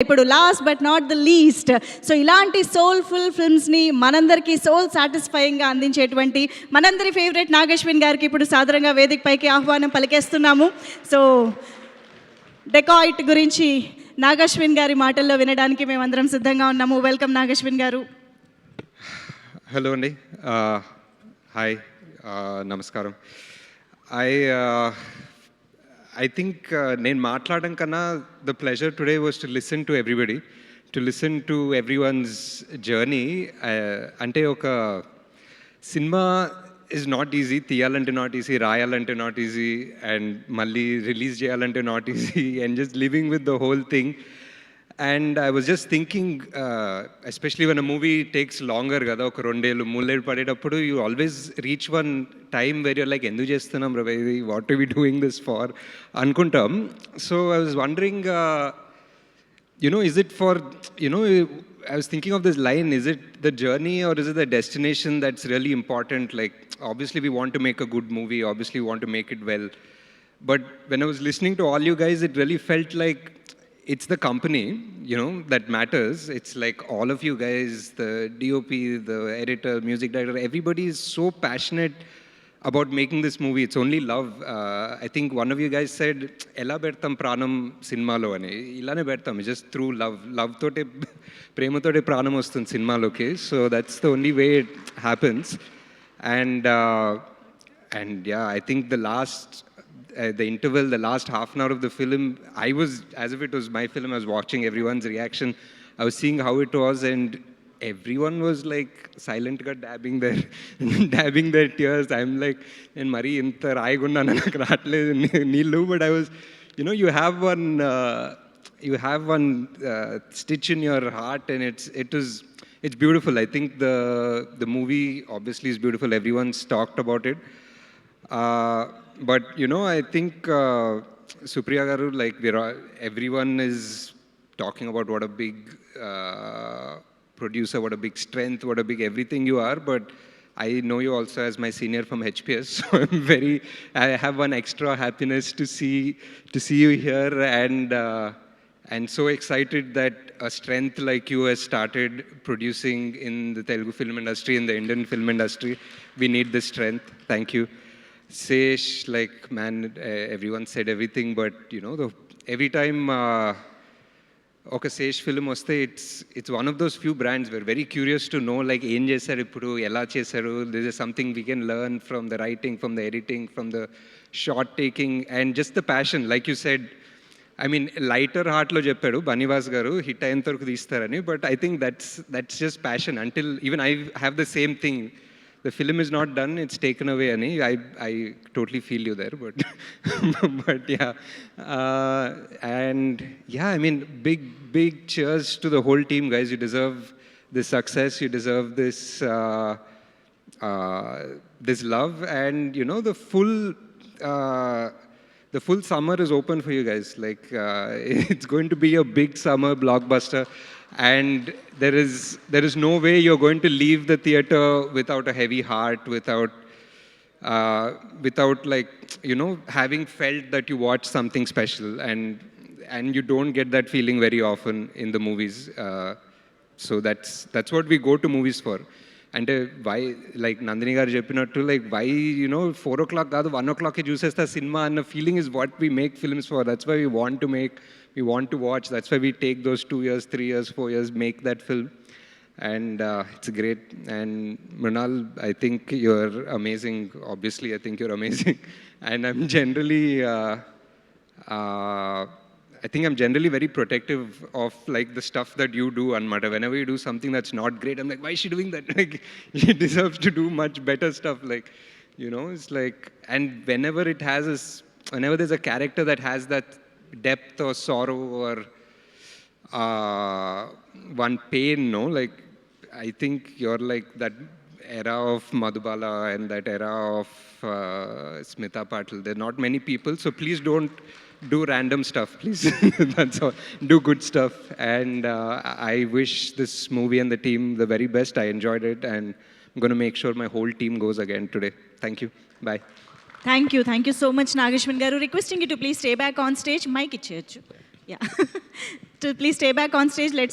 ఇప్పుడు last but not the least, so ఇలాంటి soulful ఫిల్మ్స్ని మనందరికీ సోల్ సాటిస్ఫైయింగ్గా అందించేటువంటి మనందరి ఫేవరెట్ నాగశ్విన్ గారికి ఇప్పుడు సాధారణంగా వేదిక పైకి ఆహ్వానం పలికేస్తున్నాము. సో డెకాయిట్ గురించి నాగశ్విన్ గారి మాటల్లో వినడానికి మేమందరం సిద్ధంగా ఉన్నాము. వెల్కమ్ నాగశ్విన్ గారు. హలో అండి, హాయ్, నమస్కారం. I think నేను మాట్లాడడం కన్నా the pleasure today was to listen to everybody, to listen to everyone's journey. అంటే ఒక సినిమా is not easy, తీయాలంటే not easy, రాయాలంటే not easy, and మళ్ళీ రిలీజ్ చేయాలంటే not easy, and just living with the whole thing. And I was just thinking, especially when a movie takes longer, kada oka rondelu moolelu padetappudu, you always reach one time where you're like, endu chestunnam ra baby, what are we doing this for anukuntam. So I was wondering, is it for, I was thinking of this line, is it the journey or is it the destination that's really important? Like, obviously we want to make a good movie, obviously we want to make it well, but when I was listening to all you guys, it really felt like it's the company, that matters. It's like all of you guys, the DOP, the editor, music director, everybody is so passionate about making this movie. It's only love. I think one of you guys said, "Ella bertam pranam cinema lo ani." Ilane bertam, just through love. Love tote, prema tote pranam ostun cinema loke. So that's the only way it happens. And yeah, I think the interval, the last half an hour of the film, I was, as if it was my film, I was watching everyone's reaction. I was seeing how it was, and everyone was like silent, dabbing their tears. I'm like, and Mari inta raigunna nanaku raatledu neelu, but I was, you have one stitch in your heart, and it's beautiful. I think the movie obviously is beautiful. Everyone's talked about it. But I think Supriya garu, like everyone is talking about what a big producer, what a big strength, what a big everything you are. But I know you also as my senior from HPS, so I have one extra happiness to see you here, and so excited that a strength like you has started producing in the Telugu film industry, in the Indian film industry. We need this strength. Thank you. Sesh, like, man, everyone said everything, but every time okay, Sesh film vaste, it's one of those few brands we're very curious to know, like, em chesaru ippudu, ela chesaru. This is something we can learn from the writing, from the editing, from the shot taking, and just the passion. Like you said, I mean, lighter heart lo cheppadu Banivas garu, hit ayin taraku teestarani, but I think that's just passion. Until even I have the same thing. The film is not done, it's taken away, Ani. I totally feel you there, but but yeah. And yeah, I mean, big cheers to the whole team, guys. You deserve this success, you deserve this this love, and the full summer is open for you guys. Like, it's going to be a big summer blockbuster, and there is no way you're going to leave the theater without a heavy heart, without like, having felt that you watched something special, and you don't get that feeling very often in the movies. So that's what we go to movies for. అంటే why, like Nandini garu చెప్పినట్టు, like why 4 o'clock కాదు 1 o'clock చూసేస్తా cinema అన్న feeling is what we make films for. That's why we want to make, we want to watch. That's why we take those 2 years, 3 years, 4 years, make that film. And it's great. And Mrunal, I think you're amazing. Obviously, I think you're amazing. And I'm generally generally very protective of, like, the stuff that you do, Anmata. Whenever you do something that's not great, I'm like, why is she doing that? Like, she deserves to do much better stuff. Like, it's like, and whenever there's a character that has that depth or sorrow or one pain, like, I think you're like that era of Madhubala and that era of Smita Patil. There are not many people, so please don't do random stuff, please. That's all. Do good stuff. And I wish this movie and the team the very best. I enjoyed it, and I'm going to make sure my whole team goes again today. Thank you. Bye. Thank you so much, Nagashwin garu. Requesting you to please stay back on stage. Mic icheyochu. Yeah. To please stay back on stage. Let's